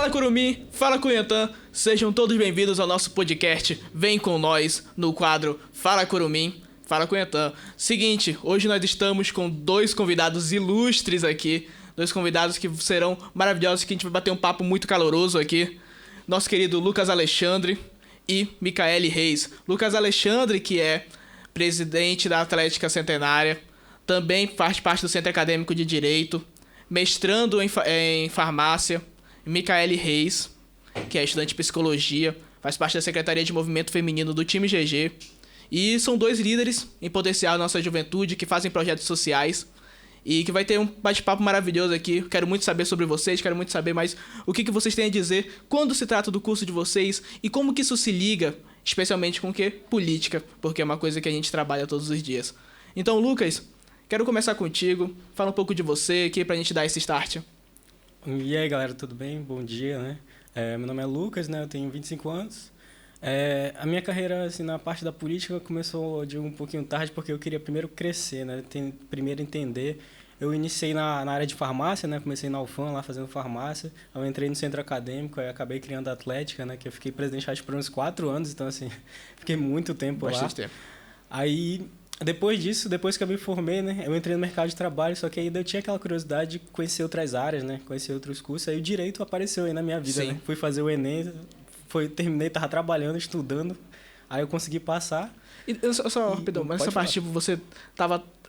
Fala Curumim, fala Cunhantã, sejam todos bem-vindos ao nosso podcast Vem Com Nós, no quadro Fala Curumim, fala Cunhantã. Seguinte, hoje nós estamos com dois convidados ilustres aqui, dois convidados que serão maravilhosos, que a gente vai bater um papo muito caloroso aqui. Nosso querido Lucas Alexandre e Micaele Reis. Lucas Alexandre, que é presidente da Atlética Centenária, também faz parte do Centro Acadêmico de Direito, mestrando em farmácia. Micaele Reis, que é estudante de psicologia, faz parte da Secretaria de Movimento Feminino do time GG. E são dois líderes em potencial da nossa juventude, que fazem projetos sociais. E que vai ter um bate-papo maravilhoso aqui. Quero muito saber sobre vocês, quero muito saber mais o que vocês têm a dizer quando se trata do curso de vocês e como que isso se liga, especialmente com o que? Política, porque é uma coisa que a gente trabalha todos os dias. Então, Lucas, quero começar contigo. Fala um pouco de você aqui pra gente dar esse start. E aí, galera, tudo bem? Bom dia, né? Meu nome é Lucas, né? Eu tenho 25 anos. A minha carreira, assim, na parte da política começou de um pouquinho tarde, porque eu queria primeiro crescer, né? Primeiro entender. Eu iniciei na área de farmácia, né? Comecei na UFAM, lá fazendo farmácia. Eu entrei no centro acadêmico, aí acabei criando a Atlética, né? Que eu fiquei presidente, acho, por uns 4 anos, então, assim, fiquei muito tempo lá. Bastante tempo. Aí, depois disso, depois que eu me formei, né, eu entrei no mercado de trabalho, só que ainda eu tinha aquela curiosidade de conhecer outras áreas, né, conhecer outros cursos, aí o direito apareceu aí na minha vida, né, fui fazer o Enem, terminei, tava trabalhando, estudando, aí eu consegui passar. Rapidão, mas essa parte, tipo, você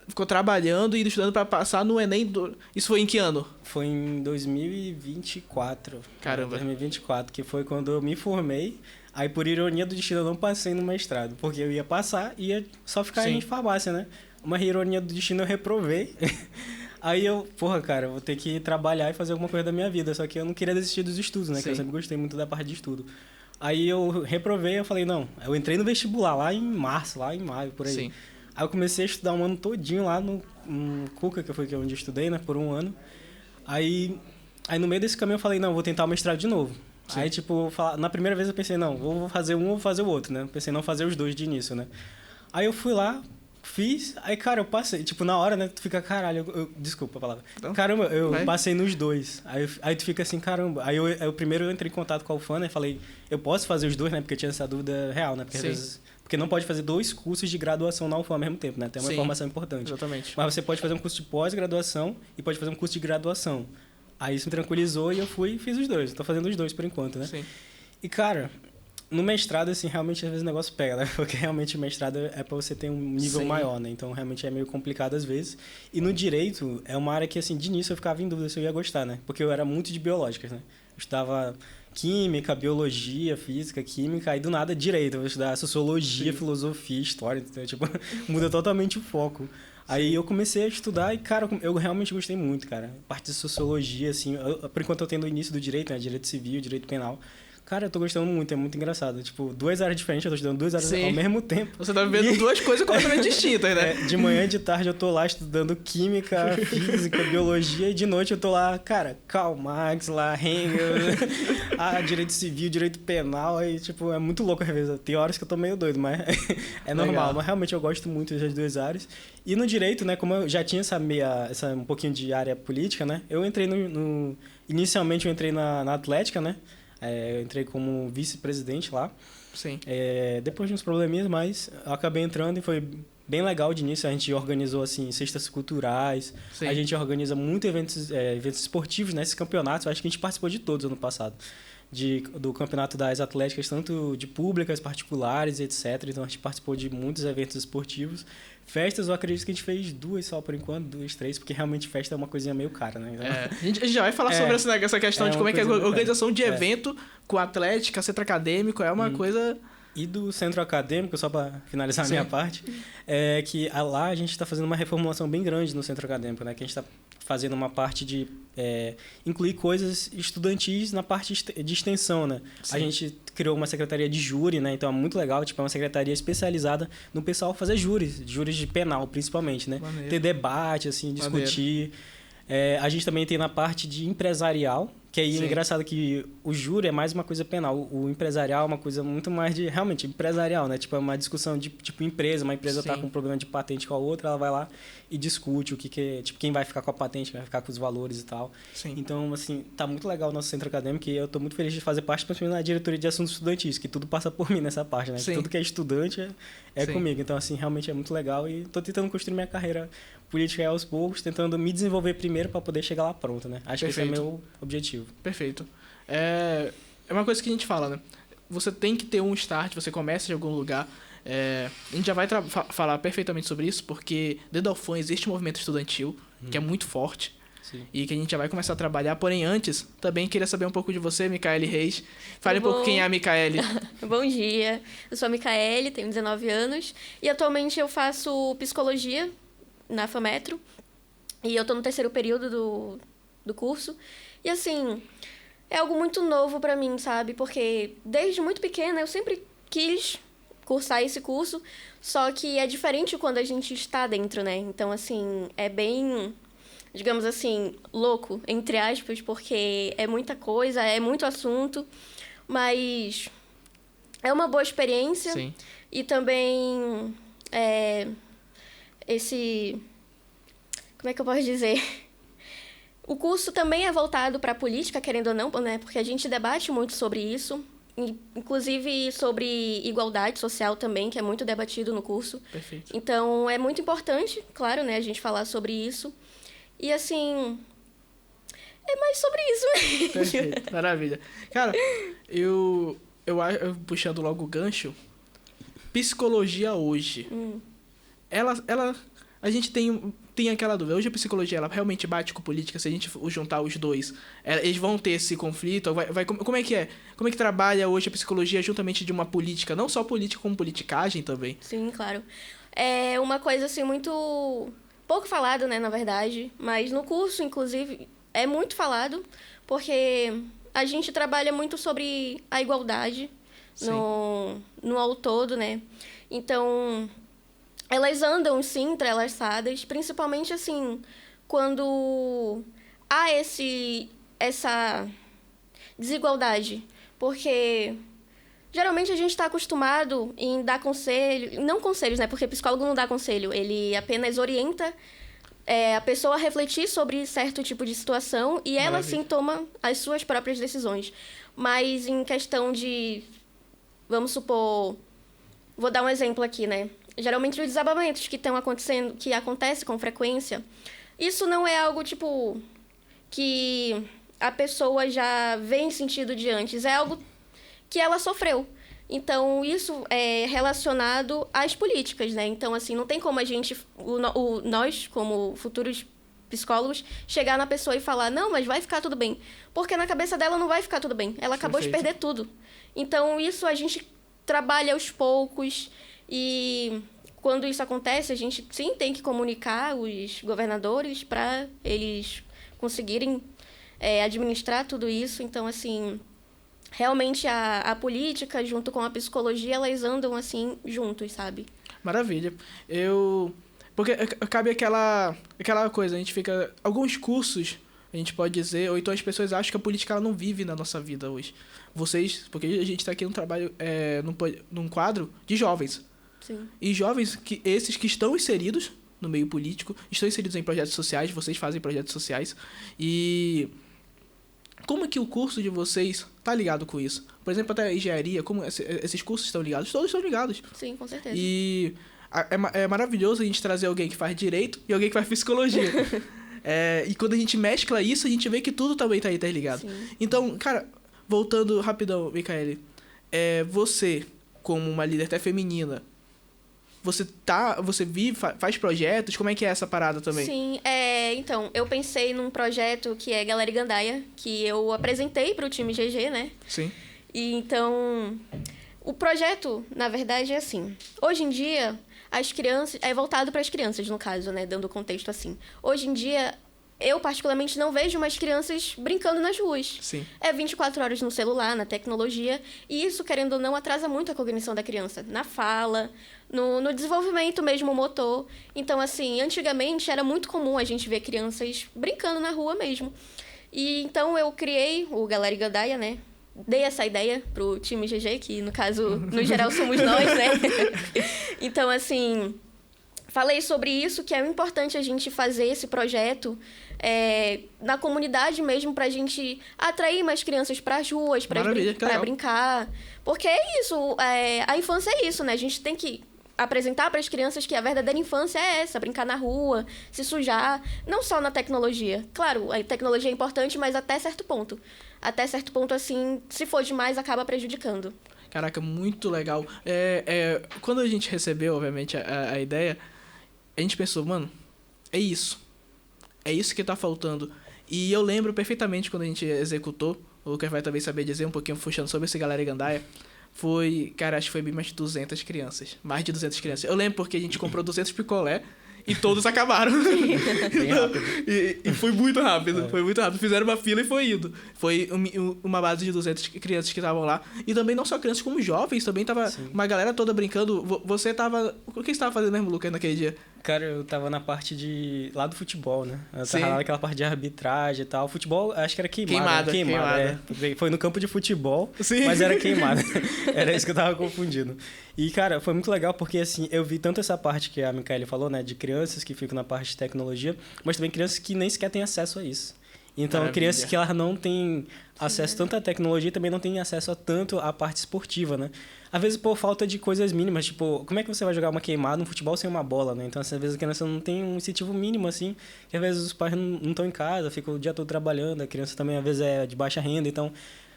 ficou trabalhando e estudando para passar no Enem, isso foi em que ano? Foi em 2024. Caramba. 2024, que foi quando eu me formei. Aí, por ironia do destino, eu não passei no mestrado, porque eu ia passar e ia só ficar em farmácia, né? Uma ironia do destino, eu reprovei. Aí eu, cara, vou ter que trabalhar e fazer alguma coisa da minha vida. Só que eu não queria desistir dos estudos, né? Que eu sempre gostei muito da parte de estudo. Aí eu reprovei, eu falei, não. Eu entrei no vestibular lá em março, lá em maio, por aí. Sim. Aí eu comecei a estudar um ano todinho lá no Cuca, que foi onde eu estudei, né? Por um ano. Aí no meio desse caminho eu falei, não, vou tentar o mestrado de novo. Sim. Aí, tipo, na primeira vez eu pensei, não, vou fazer um ou vou fazer o outro, né? Pensei não fazer os dois de início, né? Aí eu fui lá, fiz, aí, cara, eu passei. Tipo, na hora, né, tu fica, caralho, desculpa a palavra. Então, caramba, eu passei nos dois. Aí tu fica assim, caramba. Aí eu primeiro entrei em contato com a UFAM, né? Falei, eu posso fazer os dois, né? Porque eu tinha essa dúvida real, né? Porque às vezes... Porque não pode fazer 2 cursos de graduação na UFAM ao mesmo tempo, né? Tem uma informação importante. Exatamente. Mas você pode fazer um curso de pós-graduação e pode fazer um curso de graduação. Aí isso me tranquilizou e eu fui e fiz os dois. Tô fazendo os dois por enquanto, né? Sim. E, cara, no mestrado, assim, realmente às vezes o negócio pega, né? Porque realmente o mestrado é pra você ter um nível maior, né? Então, realmente é meio complicado às vezes. E no direito, é uma área que, assim, de início eu ficava em dúvida se eu ia gostar, né? Porque eu era muito de biológicas, né? Eu estudava química, biologia, física, química, aí do nada direito. Eu vou estudar sociologia, filosofia, história, então, tipo, muda totalmente o foco. Aí eu comecei a estudar e, cara, eu realmente gostei muito, cara. Parte de sociologia, assim, por enquanto eu tenho o início do direito, né? Direito civil, direito penal. Cara, eu tô gostando muito, é muito engraçado. Tipo, 2 áreas diferentes, eu tô estudando 2 áreas ao mesmo tempo. Você tá vivendo 2 coisas completamente distintas, né? De manhã e de tarde eu tô lá estudando química, física, biologia, e de noite eu tô lá, cara, Karl Marx, lá, Engels, direito civil, direito penal, aí, tipo, é muito louco às vezes. Tem horas que eu tô meio doido, mas é normal. Legal. Mas realmente eu gosto muito das 2 áreas. E no direito, né, como eu já tinha um pouquinho de área política, né, eu entrei inicialmente eu entrei na Atlética, né, eu entrei como vice-presidente lá. Sim. Depois de uns probleminhas, mas eu acabei entrando e foi bem legal de início. A gente organizou, assim, cestas culturais. Sim. A gente organiza muito eventos esportivos, né? Esses campeonatos. Eu acho que a gente participou de todos ano passado. Do campeonato das atléticas, tanto de públicas, particulares, etc. Então, a gente participou de muitos eventos esportivos. Festas, eu acredito que a gente fez 2 só por enquanto, 2, 3, porque realmente festa é uma coisinha meio cara, né? Então, a gente já vai falar sobre essa questão de como é que é a organização de evento com atlética, centro acadêmico, é uma coisa... E do centro acadêmico, só para finalizar a minha parte, é que lá a gente está fazendo uma reformulação bem grande no centro acadêmico, né? Que a gente está fazendo uma parte de incluir coisas estudantis na parte de extensão, né? Sim. A gente criou uma secretaria de júri, né? Então é muito legal, tipo, é uma secretaria especializada no pessoal fazer júris de penal, principalmente, né? Maneiro. Ter debate, assim, discutir. A gente também tem na parte de empresarial, Que aí é engraçado que o júri é mais uma coisa penal. O empresarial é uma coisa muito mais de... Realmente, empresarial, né? Tipo, é uma discussão de, tipo, empresa. Uma empresa tá com um problema de patente com a outra, ela vai lá e discute o que é... Tipo, quem vai ficar com a patente, quem vai ficar com os valores e tal. Sim. Então, assim, tá muito legal o nosso centro acadêmico e eu tô muito feliz de fazer parte, principalmente na diretoria de assuntos estudantis, que tudo passa por mim nessa parte, né? Tudo que é estudante é comigo. Então, assim, realmente é muito legal e tô tentando construir minha carreira política aos poucos, tentando me desenvolver primeiro para poder chegar lá pronto, né? Acho que esse é meu objetivo. Perfeito. É uma coisa que a gente fala, né? Você tem que ter um start, você começa de algum lugar. A gente já vai falar perfeitamente sobre isso, porque dentro da UFAM existe um movimento estudantil, que é muito forte. Sim. E que a gente já vai começar a trabalhar. Porém, antes, também queria saber um pouco de você, Micaele Reis. Fale um pouco quem é a Micaele. Bom dia, eu sou a Micaele, tenho 19 anos e atualmente eu faço psicologia na FAMetro e eu tô no 3º período do curso. E assim, é algo muito novo pra mim, sabe? Porque desde muito pequena eu sempre quis cursar esse curso, só que é diferente quando a gente está dentro, né? Então, assim, é bem, digamos assim, louco, entre aspas, porque é muita coisa, é muito assunto, mas é uma boa experiência. Sim. E também como é que eu posso dizer? O curso também é voltado para a política, querendo ou não, né? Porque a gente debate muito sobre isso, inclusive sobre igualdade social também, que é muito debatido no curso. Perfeito. Então, é muito importante, claro, né, a gente falar sobre isso. E, assim, é mais sobre isso. Perfeito, maravilha. Cara, eu puxando logo o gancho, psicologia hoje, a gente tem aquela dúvida. Hoje a psicologia, ela realmente bate com política? Se a gente juntar os dois, eles vão ter esse conflito? Como é que é? Como é que trabalha hoje a psicologia juntamente de uma política? Não só política, como politicagem também. Sim, claro. É uma coisa, assim, muito pouco falada, né, na verdade. Mas no curso, inclusive, é muito falado, porque a gente trabalha muito sobre a igualdade no ao todo, né? Então, elas andam, sim, entrelaçadas, principalmente, assim, quando há essa desigualdade. Porque, geralmente, a gente está acostumado em dar conselho... Não conselhos, né? Porque psicólogo não dá conselho. Ele apenas orienta a pessoa a refletir sobre certo tipo de situação e ela, sim, toma as suas próprias decisões. Mas em questão de... Vamos supor... Vou dar um exemplo aqui, né? Geralmente, os desabamentos que estão acontecendo, que acontecem com frequência, isso não é algo, tipo, que a pessoa já vem sentido de antes. É algo que ela sofreu. Então, isso é relacionado às políticas, né? Então, assim, não tem como a gente, nós, como futuros psicólogos, chegar na pessoa e falar, não, mas vai ficar tudo bem. Porque na cabeça dela não vai ficar tudo bem. Ela acabou de perder tudo. Então, isso a gente trabalha aos poucos e quando isso acontece, a gente sim tem que comunicar os governadores para eles conseguirem administrar tudo isso. Então, assim, realmente a política junto com a psicologia, elas andam assim juntos, sabe? Maravilha. Porque cabe aquela coisa, a gente fica... Alguns cursos, a gente pode dizer, ou então as pessoas acham que a política ela não vive na nossa vida hoje. Porque a gente está aqui num trabalho, num quadro de jovens. Sim. E jovens, esses que estão inseridos no meio político, estão inseridos em projetos sociais, vocês fazem projetos sociais. E como é que o curso de vocês está ligado com isso? Por exemplo, até a engenharia, como esses cursos estão ligados? Todos estão ligados. Sim, com certeza. E é maravilhoso a gente trazer alguém que faz direito e alguém que faz psicologia. E quando a gente mescla isso, a gente vê que tudo também está interligado. Sim. Então, cara, voltando rapidão, Micaele, você, como uma líder até feminina, você vive, faz projetos? Como é que é essa parada também? Sim, então, eu pensei num projeto que é Galera Gandaia, que eu apresentei para o time GG, né? Sim. E então, o projeto, na verdade, é assim. Hoje em dia, as crianças... É voltado para as crianças, no caso, né? Dando contexto assim. Hoje em dia, eu particularmente não vejo mais crianças brincando nas ruas. Sim. É 24 horas no celular, na tecnologia. E isso, querendo ou não, atrasa muito a cognição da criança. Na fala, no desenvolvimento mesmo motor. Então, assim, antigamente era muito comum a gente ver crianças brincando na rua mesmo. E então eu criei o Galera e Gandaia, né? Dei essa ideia pro time GG, que no caso, no geral, somos nós, né? Então, assim, falei sobre isso, que é importante a gente fazer esse projeto na comunidade mesmo, pra gente atrair mais crianças pras ruas, pra brincar. Porque é isso, a infância é isso, né? A gente tem que apresentar para as crianças que a verdadeira infância é essa, brincar na rua, se sujar, não só na tecnologia. Claro, a tecnologia é importante, mas até certo ponto. Até certo ponto, assim, se for demais, acaba prejudicando. Caraca, muito legal. Quando a gente recebeu, obviamente, a ideia, a gente pensou, mano, é isso. É isso que tá faltando. E eu lembro perfeitamente quando a gente executou, o Lucas vai também saber dizer um pouquinho, puxando sobre esse Galera e Gandaia, cara, acho que foi bem mais de 200 crianças. Mais de 200 crianças. Eu lembro porque a gente comprou 200 picolé e todos acabaram. Bem rápido. E foi muito rápido, foi muito rápido. Fizeram uma fila e foi indo. Foi uma base de 200 crianças que estavam lá. E também não só crianças, como jovens. Também tava uma galera toda brincando. Você tava... O que você tava fazendo mesmo, Lucas, naquele dia? Cara, eu tava na parte lá do futebol, né? Eu tava lá naquela parte de arbitragem e tal. Futebol, acho que era queimada. Foi no campo de futebol, mas era queimada. Era isso que eu tava confundindo. E, cara, foi muito legal porque, assim, eu vi tanto essa parte que a Micaele falou, né? De crianças que ficam na parte de tecnologia, mas também crianças que nem sequer têm acesso a isso. Então, Maravilha. Crianças que elas não têm acesso tanto à tecnologia e também não têm acesso a tanto à parte esportiva, né? Às vezes, por falta de coisas mínimas, tipo, como é que você vai jogar uma queimada no futebol sem uma bola, né? Então, às vezes, a criança não tem um incentivo mínimo, assim, que às vezes os pais não estão em casa, ficam o dia todo trabalhando, a criança também, às vezes, é de baixa renda, então...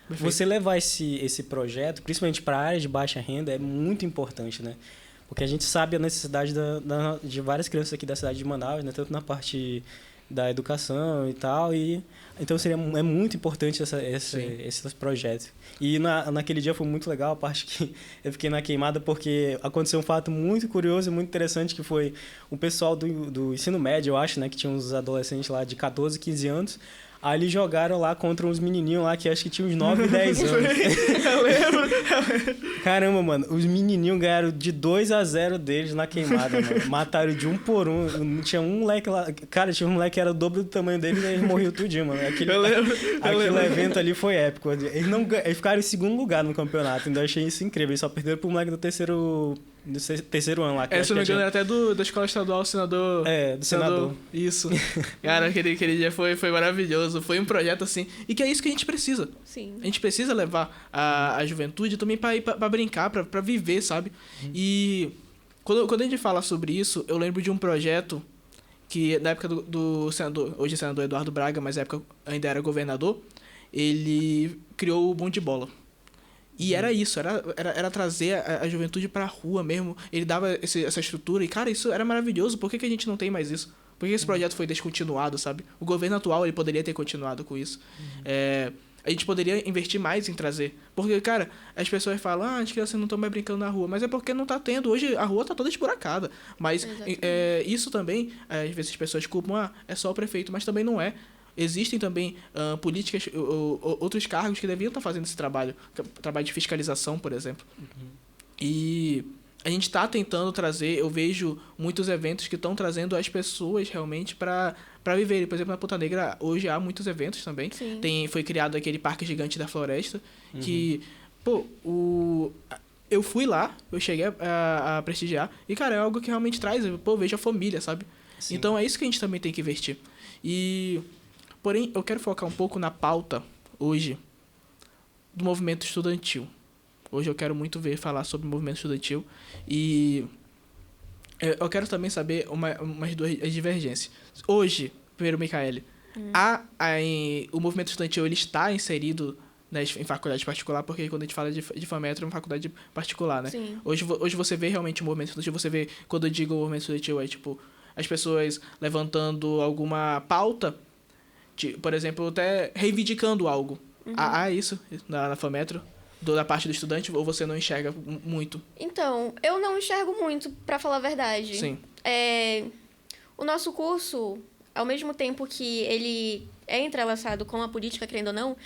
Perfeito. Você levar esse projeto, principalmente para a área de baixa renda, é muito importante, né? Porque a gente sabe a necessidade de várias crianças aqui da cidade de Manaus, né? Tanto na parte da educação e tal, então é muito importante esses projetos. E naquele dia foi muito legal a parte que eu fiquei na queimada, porque aconteceu um fato muito curioso e muito interessante, que foi o pessoal do ensino médio, eu acho, né? Que tinha uns adolescentes lá de 14, 15 anos. Aí eles jogaram lá contra uns menininhos lá que acho que tinham uns 9, 10 anos. Eu lembro. Caramba, mano. Os menininhos ganharam de 2-0 deles na queimada, mano. Mataram de um por um. Tinha um moleque lá... Cara, tinha um moleque que era o dobro do tamanho dele e eles morriam tudinho, mano. Eu lembro. Aquele evento ali foi épico. Eles ficaram em segundo lugar no campeonato. Ainda achei isso incrível. Eles só perderam pro moleque do terceiro ano lá. Se não me engano, era até da escola estadual, senador... do senador. Isso. Cara, aquele dia foi maravilhoso. Foi um projeto assim. E que é isso que a gente precisa. Sim. A gente precisa levar a juventude também pra brincar, pra viver, sabe? E quando a gente fala sobre isso, eu lembro de um projeto que, na época do senador, hoje senador Eduardo Braga, mas na época ainda era governador, ele criou o Bom de Bola. E era isso, era trazer a juventude pra rua mesmo. Ele dava essa estrutura. E, cara, isso era maravilhoso. Por que a gente não tem mais isso? Por que esse projeto foi descontinuado, sabe? O governo atual, ele poderia ter continuado com isso. A gente poderia investir mais em trazer. Porque, cara, as pessoas falam, as crianças não estão mais brincando na rua. Mas é porque não tá tendo. Hoje a rua tá toda esburacada. Mas isso também, às vezes as pessoas culpam, é só o prefeito. Mas também não é. Existem também políticas, outros cargos que deviam estar fazendo esse trabalho de fiscalização, por exemplo. E a gente está tentando trazer, eu vejo muitos eventos que estão trazendo as pessoas realmente para viverem. Por exemplo, na Ponta Negra, hoje há muitos eventos também. Foi criado aquele Parque Gigante da Floresta, que, eu fui lá, eu cheguei a prestigiar, e, cara, é algo que realmente traz, vejo a família, sabe? Sim. Então é isso que a gente também tem que investir. Porém, eu quero focar um pouco na pauta, hoje, do movimento estudantil. Hoje eu quero muito falar sobre o movimento estudantil. E eu quero também saber umas duas divergências. Hoje, primeiro, Micaele, o movimento estudantil ele está inserido em faculdade particular, porque quando a gente fala de FAMETRO é uma faculdade particular, né? Sim. Hoje você vê realmente o movimento estudantil, você vê, quando eu digo movimento estudantil, é tipo, as pessoas levantando alguma pauta, por exemplo, até reivindicando algo. Isso na FAMETRO, da parte do estudante, ou você não enxerga muito? Então, eu não enxergo muito, pra falar a verdade. Sim. O nosso curso, ao mesmo tempo que ele é entrelaçado com a política, querendo ou não,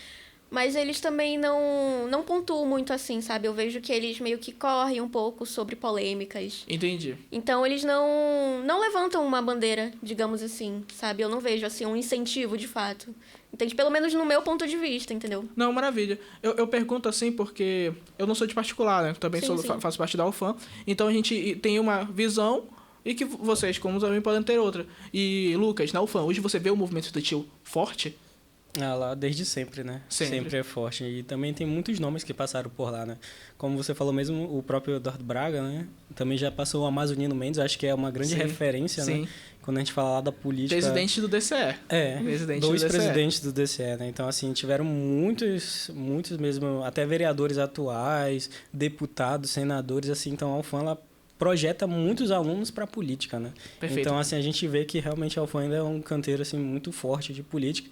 Mas eles também não pontuam muito assim, sabe? Eu vejo que eles meio que correm um pouco sobre polêmicas. Entendi. Então eles não levantam uma bandeira, digamos assim, sabe? Eu não vejo assim um incentivo de fato. Entende? Pelo menos no meu ponto de vista, entendeu? Não, maravilha. Eu pergunto assim porque eu não sou de particular, né? Também Sim. faço parte da UFAM. Então a gente tem uma visão e que vocês, como também, podem ter outra. E, Lucas, na UFAM, hoje você vê o movimento estudantil forte? Ah, lá desde sempre, né? Sempre é forte. E também tem muitos nomes que passaram por lá, né? Como você falou mesmo, o próprio Eduardo Braga, né? Também já passou o Amazonino Mendes, acho que é uma grande referência, né? Quando a gente fala lá da política... Presidente do DCE. Dois presidentes do DCE, né? Então, assim, tiveram muitos mesmo, até vereadores atuais, deputados, senadores, assim. Então, a UFAM, ela projeta muitos alunos para a política, né? Perfeito. Então, assim, a gente vê que realmente a UFAM ainda é um canteiro, assim, muito forte de política.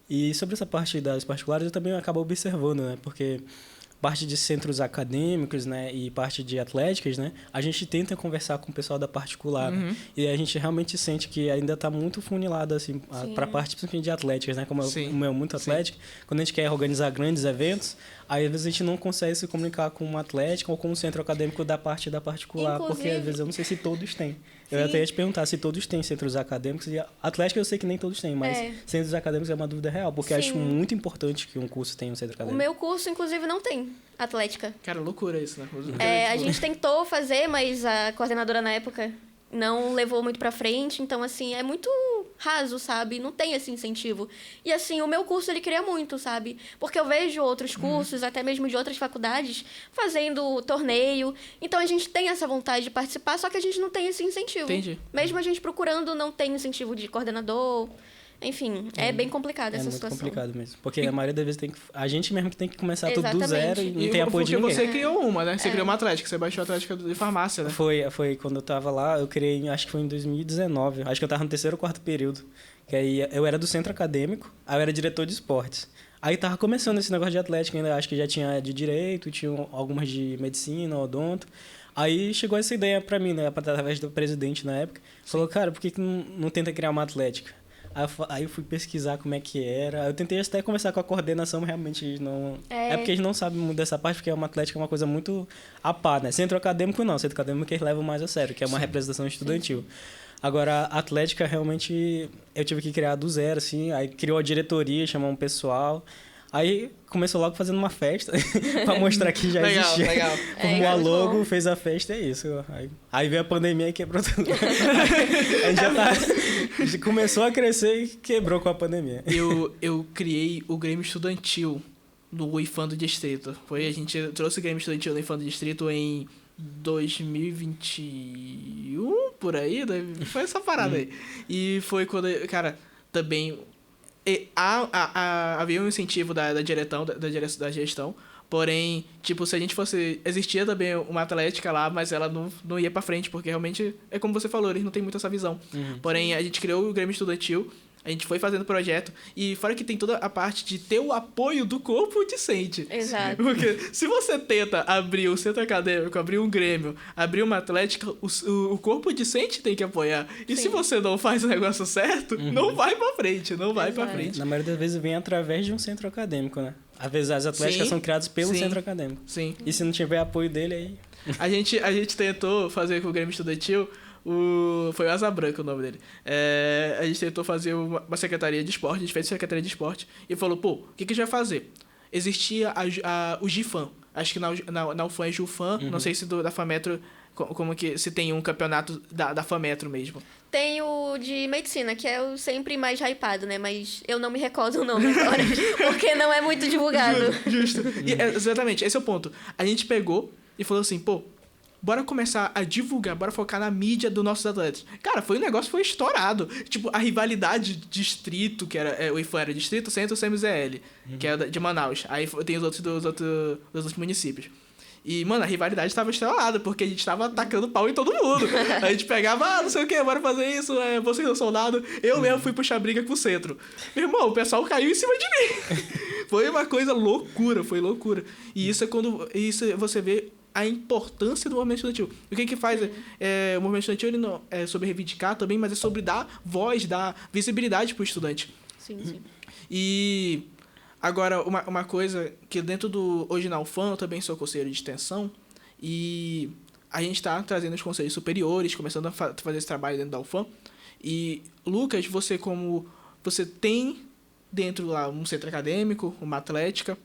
E sobre essa parte das particulares, eu também acabo observando, né? Porque parte de centros acadêmicos, né, e parte de atléticas, né, a gente tenta conversar com o pessoal da particular, né? E a gente realmente sente que ainda está muito funilado, assim, para a parte principalmente de atléticas, né, como é muito atlética, quando a gente quer organizar grandes eventos, aí às vezes a gente não consegue se comunicar com uma atlética ou com um centro acadêmico da parte da particular, porque às vezes eu não sei se todos têm. Eu até ia te perguntar se todos têm centros acadêmicos. E atlética eu sei que nem todos têm, mas centros acadêmicos é uma dúvida real, porque acho muito importante que um curso tenha um centro acadêmico. O meu curso, inclusive, não tem atlética. Cara, loucura isso, né? A gente tentou fazer, mas a coordenadora na época não levou muito pra frente. Então, assim, é muito raso, sabe? Não tem esse incentivo. E, assim, o meu curso, ele cria muito, sabe? Porque eu vejo outros cursos, até mesmo de outras faculdades, fazendo torneio. Então, a gente tem essa vontade de participar, só que a gente não tem esse incentivo. Entendi. Mesmo a gente procurando, não tem incentivo de coordenador. Enfim, é bem complicada essa situação. É muito complicado mesmo. Porque a maioria das vezes a gente mesmo que tem que começar tudo do zero e não tem apoio de ninguém. Porque você criou uma, né? Você criou uma atlética, você baixou a atlética de farmácia, né? Foi quando eu tava lá, eu criei, acho que foi em 2019. Acho que eu tava no 3º ou 4º período. Que aí eu era do centro acadêmico, aí eu era diretor de esportes. Aí tava começando esse negócio de atlética ainda, acho que já tinha de direito, tinha algumas de medicina, odonto. Aí chegou essa ideia pra mim, né? Através do presidente na época. Falou, cara, por que não tenta criar uma atlética? Aí eu fui pesquisar como é que era. Eu tentei até conversar com a coordenação, realmente não... É porque eles não sabem muito dessa parte, porque uma atlética é uma coisa muito a par, né? Centro acadêmico não. Centro acadêmico eles levam mais a sério, que é uma representação estudantil. Agora, a atlética, realmente, eu tive que criar do zero, assim. Aí criou a diretoria, chamou um pessoal. Aí começou logo fazendo uma festa pra mostrar que já existia. Legal. Como a logo fez a festa, é isso. Aí veio a pandemia e quebrou tudo. A gente começou a crescer e quebrou com a pandemia. Eu criei o Grêmio Estudantil no IFAM do Distrito. A gente trouxe o Grêmio Estudantil no IFAM do Distrito em 2021, por aí. Foi essa parada aí. E foi quando, cara, também... havia um incentivo da gestão, porém, tipo, se a gente fosse... Existia também uma atlética lá, mas ela não ia pra frente, porque realmente, é como você falou, eles não têm muito essa visão. Porém, a gente criou o Grêmio Estudantil, a gente foi fazendo projeto, e fora que tem toda a parte de ter o apoio do corpo discente. Exato. Porque se você tenta abrir o centro acadêmico, abrir um grêmio, abrir uma atlética, o corpo discente tem que apoiar. E se você não faz o negócio certo, não vai pra frente, pra frente. Na maioria das vezes vem através de um centro acadêmico, né? Às vezes as atléticas são criadas pelo centro acadêmico. Sim. E se não tiver apoio dele, aí... A gente tentou fazer com o Grêmio Estudantil... Foi o Asa Branca o nome dele. A gente tentou fazer uma secretaria de esporte, a gente fez secretaria de esporte e falou, pô, o que a gente vai fazer? Existia o GIFAM, acho que na UFAM é GIFAM, não sei se da FAMetro, como que se tem um campeonato da FAMetro mesmo. Tem o de medicina, que é o sempre mais hypado, né? Mas eu não me recordo o nome agora, porque não é muito divulgado. Justo. Exatamente, esse é o ponto. A gente pegou e falou assim, pô, bora começar a divulgar, bora focar na mídia dos nossos atletas. Cara, o negócio foi estourado. Tipo, a rivalidade distrito, que era... o IFAM era Distrito Centro CMZL, que é de Manaus. Aí tem os outros dos outros municípios. E, mano, a rivalidade tava estourada, porque a gente tava atacando pau em todo mundo. A gente pegava, não sei o que, bora fazer isso, vocês não são nada. Eu mesmo fui puxar briga com o centro. Meu irmão, o pessoal caiu em cima de mim. Foi uma coisa loucura, foi loucura. E isso é quando... Isso você vê a importância do movimento estudantil. O que faz o movimento estudantil, ele não é sobre reivindicar também, mas é sobre dar voz, dar visibilidade pro estudante. Sim. E Agora, uma coisa que dentro do... Hoje na UFAM, eu também sou conselheiro de extensão, e a gente está trazendo os conselhos superiores, começando a fazer esse trabalho dentro da UFAM. E, Lucas, você tem dentro lá um centro acadêmico, uma atlética,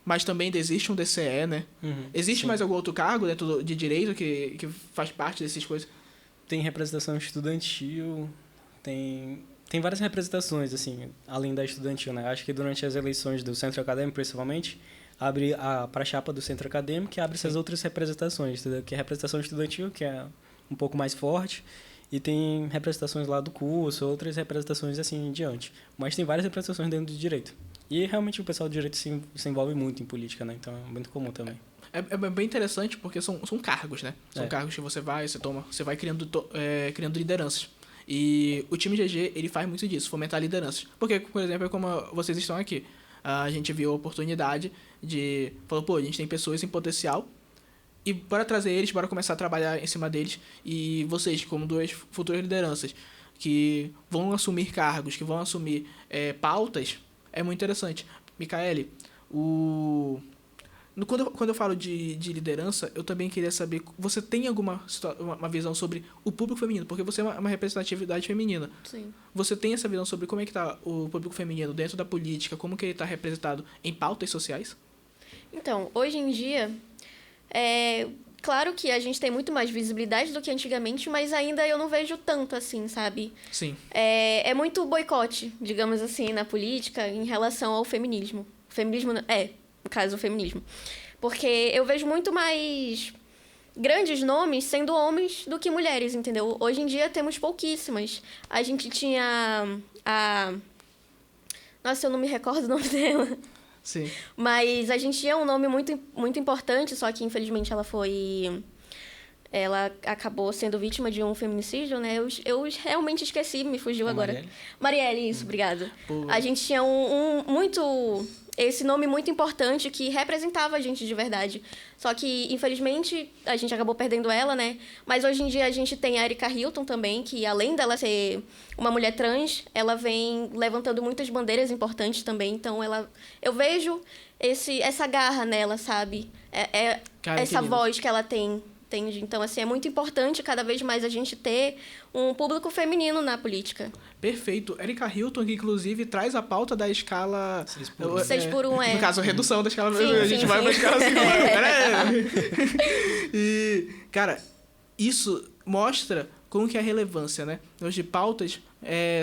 mas também existe um DCE, né? Existe sim. mais algum outro cargo dentro de direito que faz parte dessas coisas? Tem representação estudantil, tem várias representações, assim, além da estudantil, né? Acho que durante as eleições do centro acadêmico, principalmente, abre para a chapa do centro acadêmico e abre essas outras representações, entendeu? Que é a representação estudantil, que é um pouco mais forte, e tem representações lá do curso, outras representações assim em diante. Mas tem várias representações dentro do direito. E realmente o pessoal do direito se envolve muito em política, né? Então é muito comum também. É bem interessante porque são cargos, né? São cargos que você vai criando lideranças. E o time GG, ele faz muito disso, fomentar lideranças. Porque, por exemplo, é como vocês estão aqui. A gente viu a oportunidade falou, pô, a gente tem pessoas em potencial e bora trazer eles, bora começar a trabalhar em cima deles. E vocês, como duas futuras lideranças que vão assumir cargos, que vão assumir pautas, é muito interessante. Micaele, quando eu falo de liderança, eu também queria saber, você tem uma visão sobre o público feminino? Porque você é uma representatividade feminina. Sim. Você tem essa visão sobre como é que está o público feminino dentro da política, como que ele está representado em pautas sociais? Então, hoje em dia, claro que a gente tem muito mais visibilidade do que antigamente, mas ainda eu não vejo tanto assim, sabe? Sim. É muito boicote, digamos assim, na política em relação ao feminismo. Feminismo, no caso, o feminismo. Porque eu vejo muito mais grandes nomes sendo homens do que mulheres, entendeu? Hoje em dia temos pouquíssimas. A gente tinha Nossa, eu não me recordo o nome dela. Sim. Mas a gente tinha um nome muito, muito importante, só que infelizmente ela acabou sendo vítima de um feminicídio, né? Eu realmente esqueci, me fugiu agora. Marielle, isso, obrigada. Pô. A gente tinha esse nome muito importante que representava a gente de verdade. Só que, infelizmente, a gente acabou perdendo ela, né? Mas hoje em dia a gente tem a Erika Hilton também, que além dela ser uma mulher trans, ela vem levantando muitas bandeiras importantes também. Então, eu vejo essa garra nela, sabe? Cara, essa voz que ela tem. Entende? Então, assim, é muito importante cada vez mais a gente ter um público feminino na política. Perfeito. Erika Hilton, que inclusive traz a pauta da escala... 6 por 1, No caso, a redução da escala... Sim, a gente sim, vai sim. pra escala 5. E, cara, isso mostra como que é a relevância, né? Hoje, pautas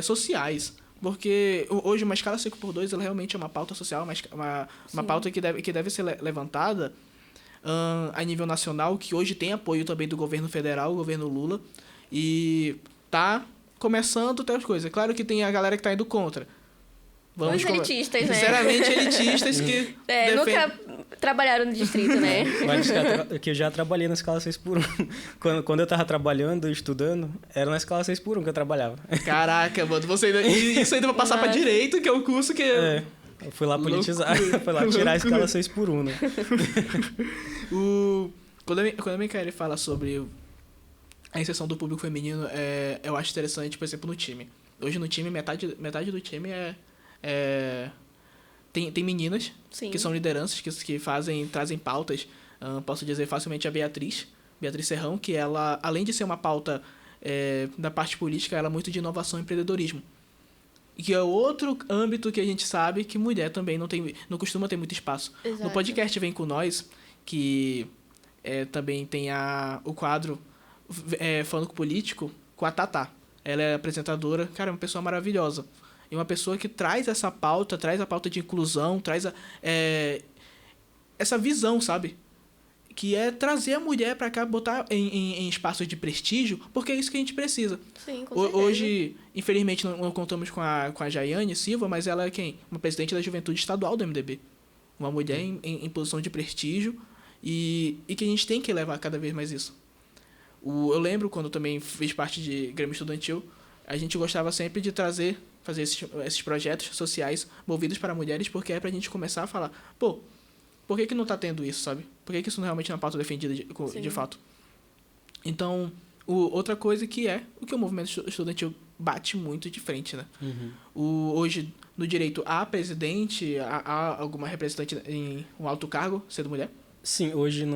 sociais. Porque hoje uma escala 5x2, ela realmente é uma pauta social, uma pauta que deve ser levantada a nível nacional, que hoje tem apoio também do governo federal, o governo Lula, e tá começando a ter as coisas. Claro que tem a galera que tá indo contra. Os elitistas, né? Sinceramente, elitistas que... nunca trabalharam no distrito, né? Mas que eu já trabalhei na escala 6x1. Quando eu tava trabalhando, estudando, era na escala 6x1 que eu trabalhava. Caraca, mano, isso ainda vai passar pra direito, que é o curso que... Eu fui lá politizar, fui lá tirar a escala 6x1, né? Quando a Micaele fala sobre a inserção do público feminino, eu acho interessante, por exemplo, no time. Hoje no time, metade do time tem meninas. Sim. Que são lideranças, que trazem pautas. Posso dizer facilmente a Beatriz Serrão, que ela, além de ser uma pauta da parte política, ela é muito de inovação e empreendedorismo. E que é outro âmbito que a gente sabe que mulher também não costuma ter muito espaço. Exato. No podcast Vem Com Nós, que também tem o quadro Falando com Político, com a Tatá. Ela é apresentadora, cara, é uma pessoa maravilhosa. E uma pessoa que traz essa pauta, traz a pauta de inclusão, traz essa visão, sabe? Que é trazer a mulher pra cá, botar em espaços de prestígio, porque é isso que a gente precisa. Sim, com certeza. Hoje, infelizmente, não contamos com a Jaiane Silva, mas ela é quem? Uma presidente da Juventude Estadual do MDB. Uma mulher em posição de prestígio e que a gente tem que levar cada vez mais isso. Eu lembro, quando eu também fiz parte de Grêmio Estudantil, a gente gostava sempre de fazer esses projetos sociais movidos para mulheres, porque é pra gente começar a falar, pô, por que não tá tendo isso, sabe? Por que isso não realmente não é uma pauta defendida de fato? Então, outra coisa que o que o movimento estudantil bate muito de frente, né? Uhum. Hoje, no direito, há presidente, há alguma representante em um alto cargo sendo mulher? Sim, hoje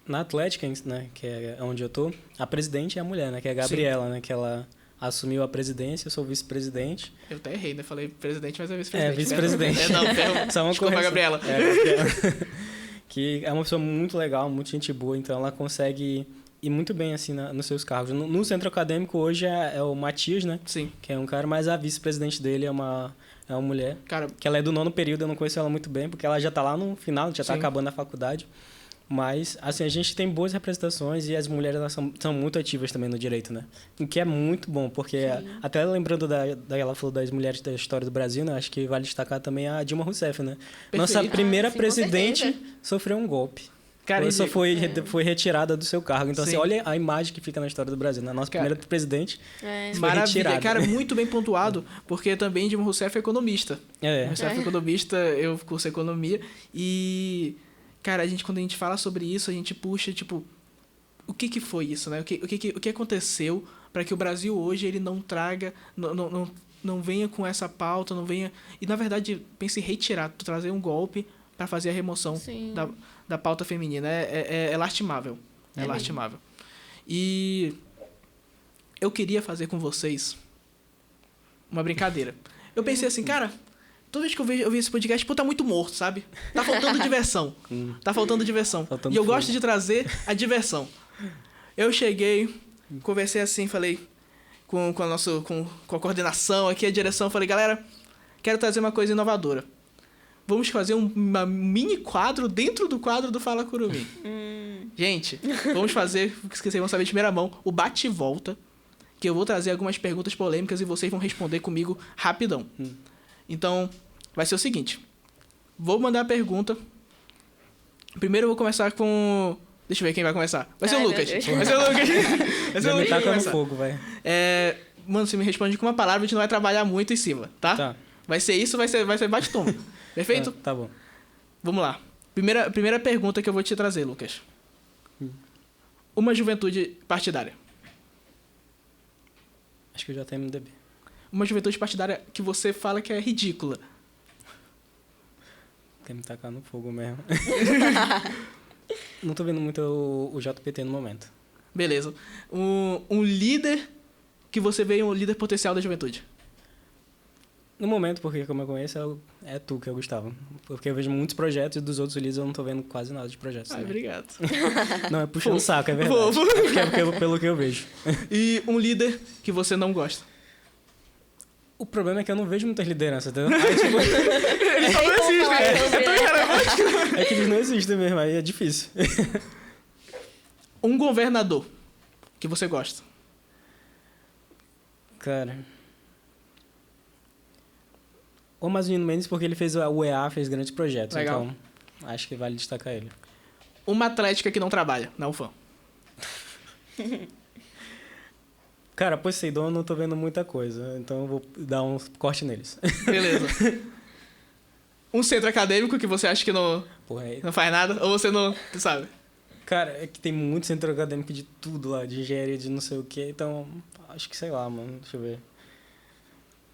na Atlética, né, que é onde eu tô, a presidente é a mulher, né, que é a Gabriela, né, que ela assumiu a presidência, eu sou vice-presidente. Eu até errei, né? Falei presidente, mas é vice-presidente. Vice-presidente. Só uma desculpa, Gabriela. Que é uma pessoa muito legal, muito gente boa, então ela consegue ir muito bem, assim, nos seus cargos. No centro acadêmico, hoje, é o Matias, né? Sim. Que é um cara, mas a vice-presidente dele é uma mulher. Cara, que ela é do 9º período, eu não conheço ela muito bem, porque ela já tá lá no final, já tá sim. acabando a faculdade. Mas, assim, a gente tem boas representações e as mulheres elas são muito ativas também no direito, né? O que é muito bom, porque até lembrando ela falou das mulheres da história do Brasil, né? Acho que vale destacar também a Dilma Rousseff, né? Perfeito. Nossa primeira sim, presidente sofreu um golpe. Cara, Só foi retirada do seu cargo. Então, assim, olha a imagem que fica na história do Brasil, né? Nossa primeira presidente foi maravilha. retirada. Cara, muito bem pontuado, porque também Dilma Rousseff é economista. Rousseff é economista, eu curso economia e... Cara, quando a gente fala sobre isso, a gente puxa, tipo, o que foi isso, né? O que aconteceu para que o Brasil hoje ele não traga, não venha com essa pauta, não venha... E, na verdade, pense em retirar, trazer um golpe para fazer a remoção da pauta feminina. É lastimável. É lastimável. E eu queria fazer com vocês uma brincadeira. Eu pensei assim, cara... Toda vez que eu vi esse podcast, pô, tá muito morto, sabe? Tá faltando diversão. Tá faltando diversão. E eu gosto de trazer a diversão. Eu cheguei, conversei assim, falei com a coordenação aqui, a direção, falei, galera, quero trazer uma coisa inovadora. Vamos fazer um mini quadro dentro do quadro do Fala Curumim. Gente, vamos fazer, que vocês vão saber de primeira mão, o bate e volta, que eu vou trazer algumas perguntas polêmicas e vocês vão responder comigo rapidão. Então, vai ser o seguinte. Vou mandar a pergunta. Primeiro eu vou começar com... Deixa eu ver quem vai começar. Vai ser o Lucas. Vai ser o Lucas. Vai ser o Lucas. Taca no fogo, vai. Mano, você me responde com uma palavra, a gente não vai trabalhar muito em cima, tá? Tá. Vai ser isso, vai ser bate-toma. Perfeito? Tá bom. Vamos lá. Primeira pergunta que eu vou te trazer, Lucas. Uma juventude partidária. Acho que eu já tenho MDB. Uma juventude partidária que você fala que é ridícula. Quer me tacar no fogo mesmo. Não tô vendo muito o JPT no momento. Beleza. Um líder que você vê um líder potencial da juventude. No momento, porque como eu conheço, é tu que é o Gustavo. Porque eu vejo muitos projetos e dos outros líderes eu não tô vendo quase nada de projetos. Obrigado. Não, é puxando o saco, é verdade. É pelo que eu vejo. E um líder que você não gosta. O problema é que eu não vejo muitas lideranças, entendeu? Aí, tipo... Eles só não existem. É que eles não existem mesmo, aí é difícil. Um governador que você gosta. Cara... O Mazino Mendes, porque ele fez o EA, fez grandes projetos. Legal. Então, acho que vale destacar ele. Uma atlética que não trabalha na UFAM. Cara, Poseidon eu não tô vendo muita coisa, então eu vou dar um corte neles. Beleza. Um centro acadêmico que você acha que não faz nada, ou você não sabe? Cara, é que tem muito centro acadêmico de tudo lá, de engenharia, de não sei o quê, então acho que sei lá, mano, deixa eu ver.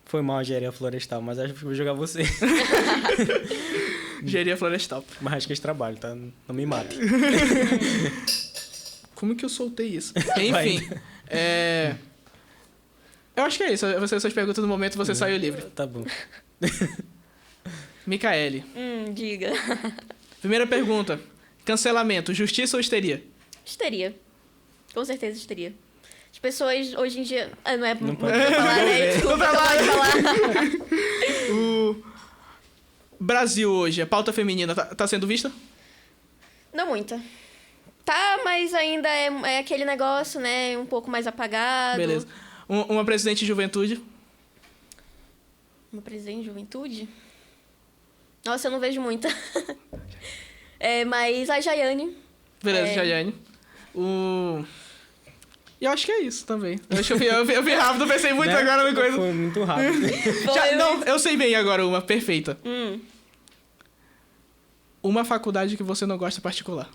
Foi mal a engenharia florestal, mas acho que vou jogar você. Engenharia florestal. Mas acho que esse trabalho, tá? Não me mate. Como que eu soltei isso? Enfim, eu acho que é isso. Essas perguntas no momento você saiu livre. Tá bom. Micaele. Diga. Primeira pergunta. Cancelamento, justiça ou histeria? Histeria. Com certeza histeria. As pessoas hoje em dia... não é Não pra pode falar, né? Desculpa, não pode falar. O Brasil hoje, a pauta feminina tá sendo vista? Não muita. Tá, mas ainda é aquele negócio, né? Um pouco mais apagado. Beleza. Uma presidente de juventude? Uma presidente de juventude? Nossa, eu não vejo muita. Mas a Jaiane. Beleza, Jaiane. E eu acho que é isso também. Eu vi rápido, pensei muito, né? Agora no coisa. Foi muito rápido. Não, eu sei bem agora uma, perfeita. Uma faculdade que você não gosta particular.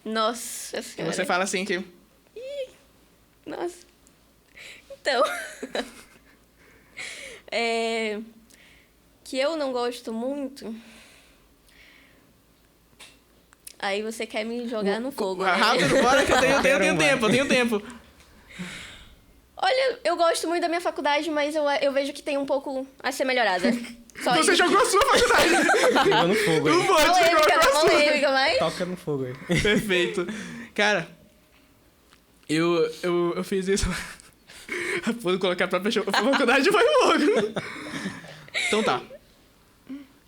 Nossa E senhora. você fala assim que... Nossa. Então... que eu não gosto muito... Aí você quer me jogar no fogo, né? Rápido, bora que eu tenho tempo. Olha, eu gosto muito da minha faculdade, mas eu vejo que tem um pouco a ser melhorada. Só Você isso. jogou a sua faculdade. Jogou no fogo aí. Não pode, você jogou a sua. Polêmica, mas... Toca no fogo aí. Perfeito. Cara, eu fiz isso. Pude colocar a própria faculdade foi louco. Então tá.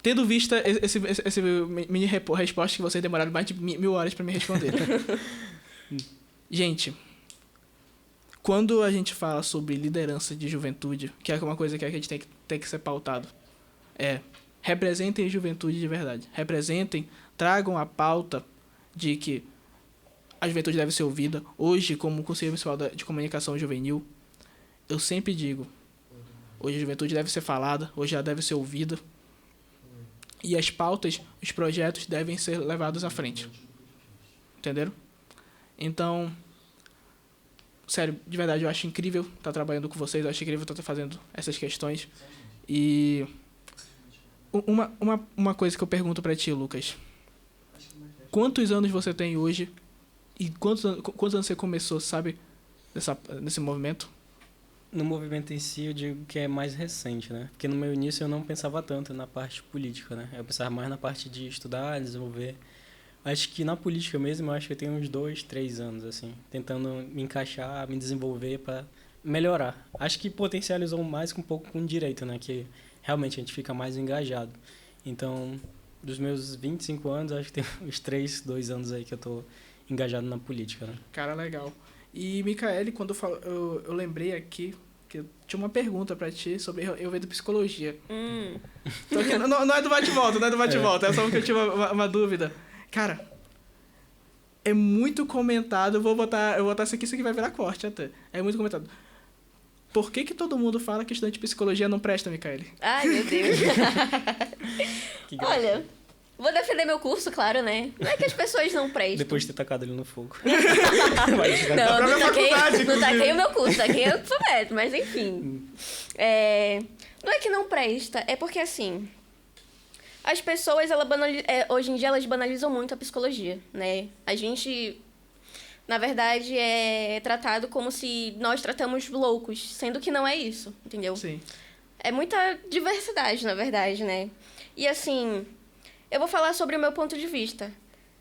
Tendo vista esse mini resposta que vocês demoraram mais de 1000 horas pra me responder. Gente, quando a gente fala sobre liderança de juventude, que é uma coisa que a gente tem que ser pautado, representem a juventude de verdade. Representem, tragam a pauta de que a juventude deve ser ouvida. Hoje, como Conselho Municipal de Comunicação Juvenil, eu sempre digo, hoje a juventude deve ser falada, hoje ela deve ser ouvida. E as pautas, os projetos devem ser levados à frente. Entenderam? Então, sério, de verdade, eu acho incrível estar trabalhando com vocês, eu acho incrível estar fazendo essas questões. E uma coisa que eu pergunto pra ti, Lucas. Quantos anos você tem hoje? E quantos anos você começou, sabe, nesse movimento? No movimento em si, eu digo que é mais recente, né? Porque no meu início eu não pensava tanto na parte política, né? Eu pensava mais na parte de estudar, desenvolver. Acho que na política mesmo, eu acho que eu tenho uns 2, 3 anos, assim, tentando me encaixar, me desenvolver para melhorar. Acho que potencializou mais um pouco com o direito, né? Que realmente a gente fica mais engajado. Então, dos meus 25 anos, acho que tem uns 3, 2 anos aí que eu tô engajado na política, né? Cara, legal. E, Micaele, quando eu lembrei aqui que eu tinha uma pergunta pra ti sobre eu vendo psicologia. Então, aqui, não é do bate-volta, é só porque eu tive uma dúvida. Cara, é muito comentado, eu vou botar isso aqui vai virar corte até. É muito comentado. Por que todo mundo fala que estudante de psicologia não presta, Micaele? Ai, meu Deus. Olha, vou defender meu curso, claro, né? Não é que as pessoas não prestam. Depois de ter tacado ele no fogo. Não taquei o meu curso, taquei o alfabeto, mas enfim. Não é que não presta, é porque assim... As pessoas, hoje em dia, elas banalizam muito a psicologia, né? A gente, na verdade, é tratado como se nós tratamos loucos, sendo que não é isso, entendeu? Sim. É muita diversidade, na verdade, né? E assim, eu vou falar sobre o meu ponto de vista.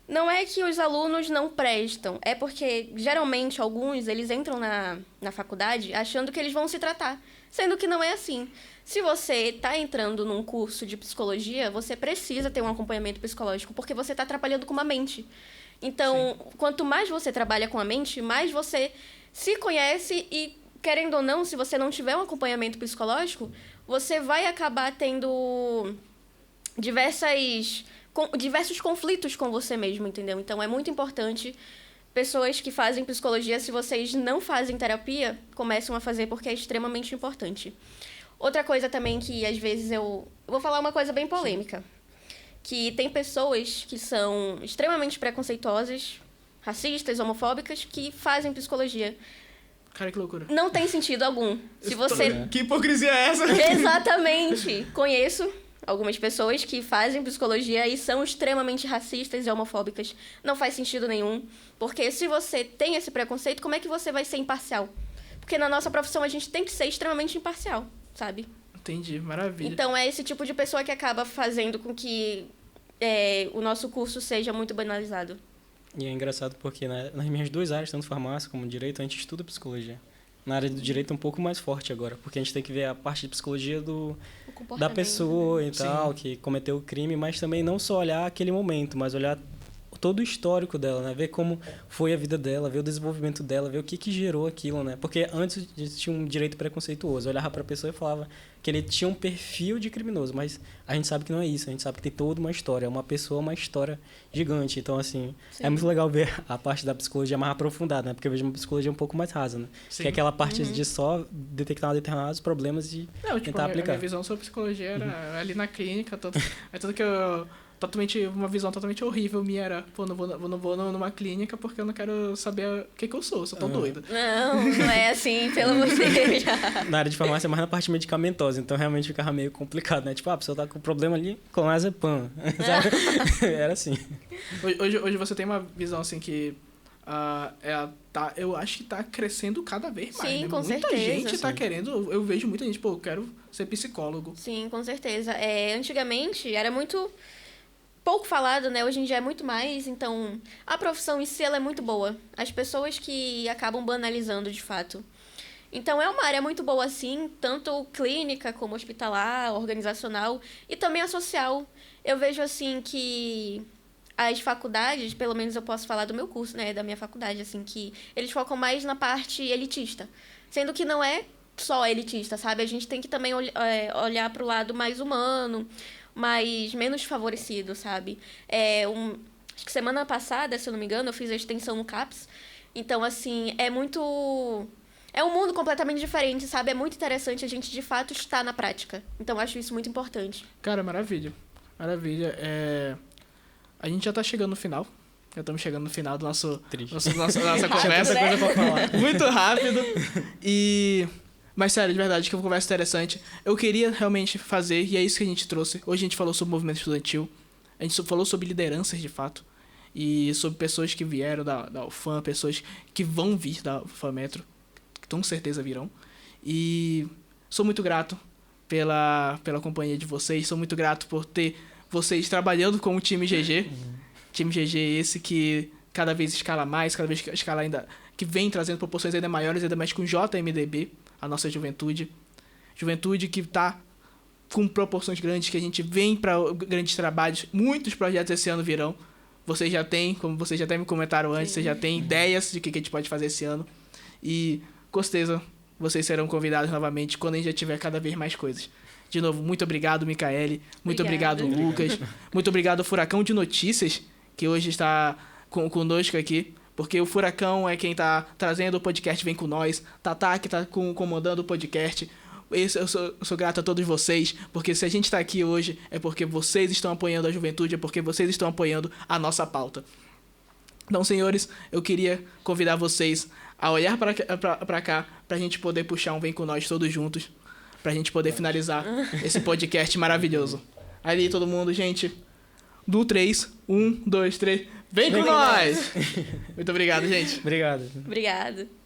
Não é que os alunos não prestam, é porque, geralmente, alguns, eles entram na faculdade achando que eles vão se tratar, sendo que não é assim. Se você está entrando num curso de psicologia, você precisa ter um acompanhamento psicológico, porque você está trabalhando com uma mente. Então, quanto mais você trabalha com a mente, mais você se conhece e, querendo ou não, se você não tiver um acompanhamento psicológico, você vai acabar tendo diversos conflitos com você mesmo, entendeu? Então, é muito importante pessoas que fazem psicologia, se vocês não fazem terapia, começam a fazer porque é extremamente importante. Outra coisa também que, às vezes, eu vou falar uma coisa bem polêmica. Que tem pessoas que são extremamente preconceituosas, racistas, homofóbicas, que fazem psicologia. Cara, que loucura. Não tem sentido algum. Se você... Que hipocrisia é essa? Exatamente. Conheço algumas pessoas que fazem psicologia e são extremamente racistas e homofóbicas. Não faz sentido nenhum. Porque se você tem esse preconceito, como é que você vai ser imparcial? Porque na nossa profissão a gente tem que ser extremamente imparcial, sabe? Entendi, maravilha. Então é esse tipo de pessoa que acaba fazendo com que o nosso curso seja muito banalizado. E é engraçado porque nas minhas 2 áreas, tanto farmácia como direito, a gente estuda psicologia. Na área do direito é um pouco mais forte agora, porque a gente tem que ver a parte de psicologia da pessoa e tal, que cometeu o crime, mas também não só olhar aquele momento, mas olhar todo o histórico dela, né? Ver como foi a vida dela, ver o desenvolvimento dela, ver o que gerou aquilo, né? Porque antes tinha um direito preconceituoso. Eu olhava para a pessoa e falava que ele tinha um perfil de criminoso, mas a gente sabe que não é isso. A gente sabe que tem toda uma história. É uma pessoa, uma história gigante. Então, assim, é muito legal ver a parte da psicologia mais aprofundada, né? Porque eu vejo uma psicologia um pouco mais rasa, né? Sim. Que é aquela parte de só detectar determinados problemas e tentar aplicar. A minha visão sobre psicologia era ali na clínica, tudo que eu uma visão totalmente horrível minha era, pô, não vou numa clínica porque eu não quero saber o que eu sou tão doida. Não é assim, pelo amor de Deus. Na área de farmácia é mais na parte medicamentosa, então realmente ficava meio complicado, né? Tipo, a pessoa tá com problema ali, clonazepam. Era assim. Hoje você tem uma visão assim que eu acho que tá crescendo cada vez mais. Sim, né? com Muita certeza. gente tá querendo, eu vejo muita gente, pô, eu quero ser psicólogo. Sim, com certeza. Antigamente era muito pouco falado, né? Hoje em dia é muito mais, então a profissão em si ela é muito boa. As pessoas que acabam banalizando de fato. Então é uma área muito boa assim, tanto clínica como hospitalar, organizacional e também a social. Eu vejo assim que as faculdades, pelo menos eu posso falar do meu curso, né, da minha faculdade, assim, que eles focam mais na parte elitista. Sendo que não é só elitista, sabe? A gente tem que também olhar para o lado mais humano, mais menos favorecido, sabe? Acho que semana passada, se eu não me engano, eu fiz a extensão no CAPS. Então, assim, é um mundo completamente diferente, sabe? É muito interessante a gente, de fato, estar na prática. Então, eu acho isso muito importante. Cara, maravilha. Maravilha. A gente já tá chegando no final. Já estamos chegando no final do nossa conversa. Né? Coisa pra falar. Muito rápido. Mas, sério, de verdade, que é uma conversa interessante. Eu queria realmente fazer, e é isso que a gente trouxe. Hoje a gente falou sobre movimento estudantil. A gente falou sobre lideranças, de fato. E sobre pessoas que vieram da UFAM, pessoas que vão vir da UFAMetro, que com certeza virão. E sou muito grato pela companhia de vocês. Sou muito grato por ter vocês trabalhando com o time GG. Time GG esse que cada vez escala mais, cada vez escala ainda, que vem trazendo proporções ainda maiores, ainda mais com o JMDB, a nossa juventude. Juventude que tá com proporções grandes, que a gente vem para grandes trabalhos. Muitos projetos esse ano virão. Vocês já têm, como vocês já até me comentaram antes, vocês já têm ideias de que a gente pode fazer esse ano. E, com certeza, vocês serão convidados novamente quando a gente já tiver cada vez mais coisas. De novo, muito obrigado, Micaele. Muito obrigado, Lucas. Muito obrigado ao Furacão de Notícias, que hoje está conosco aqui. Porque o Furacão é quem está trazendo o podcast Vem Com Nós. Tatá que está comandando o podcast. Eu sou grato a todos vocês, porque se a gente está aqui hoje é porque vocês estão apoiando a juventude, é porque vocês estão apoiando a nossa pauta. Então, senhores, eu queria convidar vocês a olhar para cá, para a gente poder puxar um Vem Com Nós todos juntos, pra gente poder finalizar esse podcast maravilhoso. Ali, todo mundo, gente. Do 3, 1, 2, 3. Vem com nós! Muito obrigado, gente. Obrigado. Obrigado.